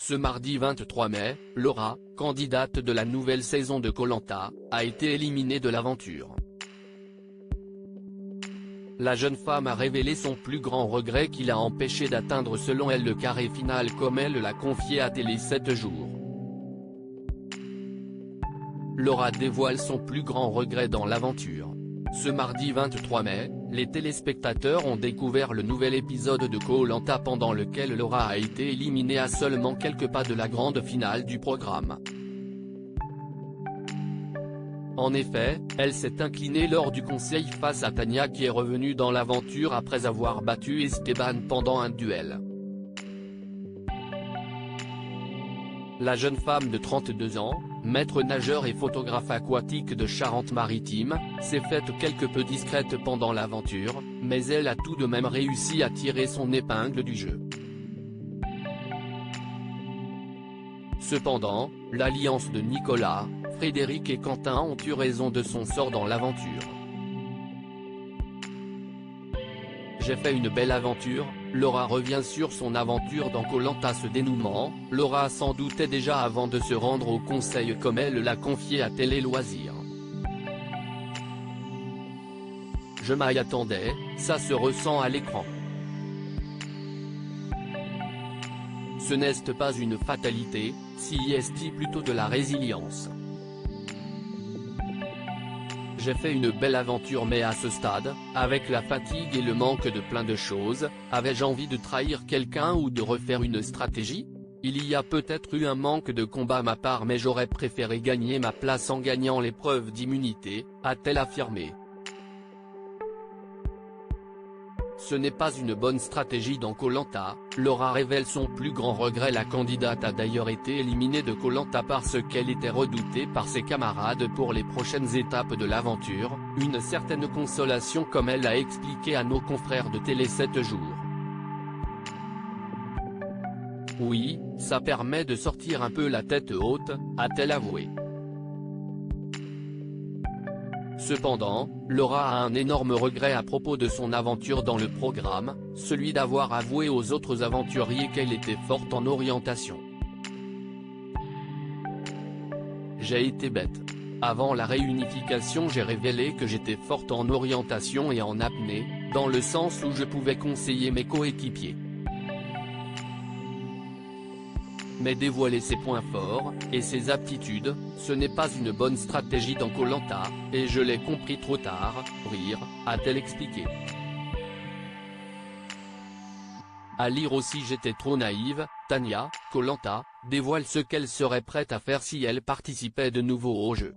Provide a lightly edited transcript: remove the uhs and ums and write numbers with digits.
Ce mardi 23 mai, Laura, candidate de la nouvelle saison de Koh Lanta, a été éliminée de l'aventure. La jeune femme a révélé son plus grand regret qui l'a empêché d'atteindre selon elle le carré final comme elle l'a confié à Télé 7 jours. Laura dévoile son plus grand regret dans l'aventure. Ce mardi 23 mai, les téléspectateurs ont découvert le nouvel épisode de Koh Lanta pendant lequel Laura a été éliminée à seulement quelques pas de la grande finale du programme. En effet, elle s'est inclinée lors du conseil face à Tania qui est revenue dans l'aventure après avoir battu Esteban pendant un duel. La jeune femme de 32 ans, maître nageur et photographe aquatique de Charente-Maritime, s'est faite quelque peu discrète pendant l'aventure, mais elle a tout de même réussi à tirer son épingle du jeu. Cependant, l'alliance de Nicolas, Frédéric et Quentin ont eu raison de son sort dans l'aventure. J'ai fait une belle aventure, Laura revient sur son aventure dans Koh Lanta. Ce dénouement, Laura s'en doutait déjà avant de se rendre au conseil comme elle l'a confié à Télé Loisirs. Je m'y attendais, ça se ressent à l'écran. Ce n'est pas une fatalité, c'est plutôt de la résilience. J'ai fait une belle aventure mais à ce stade, avec la fatigue et le manque de plein de choses, avais-je envie de trahir quelqu'un ou de refaire une stratégie? Il y a peut-être eu un manque de combat à ma part mais j'aurais préféré gagner ma place en gagnant l'épreuve d'immunité, a-t-elle affirmé. Ce n'est pas une bonne stratégie dans Koh Lanta, Laura révèle son plus grand regret. La candidate a d'ailleurs été éliminée de Koh Lanta parce qu'elle était redoutée par ses camarades pour les prochaines étapes de l'aventure, une certaine consolation comme elle l'a expliqué à nos confrères de Télé 7 jours. Oui, ça permet de sortir un peu la tête haute, a-t-elle avoué. Cependant, Laura a un énorme regret à propos de son aventure dans le programme, celui d'avoir avoué aux autres aventuriers qu'elle était forte en orientation. J'ai été bête. Avant la réunification j'ai révélé que j'étais forte en orientation et en apnée, dans le sens où je pouvais conseiller mes coéquipiers. Mais dévoiler ses points forts, et ses aptitudes, ce n'est pas une bonne stratégie dans Koh Lanta, et je l'ai compris trop tard, rire, a-t-elle expliqué. À lire aussi J'étais trop naïve, Tania, Koh Lanta, dévoile ce qu'elle serait prête à faire si elle participait de nouveau au jeu.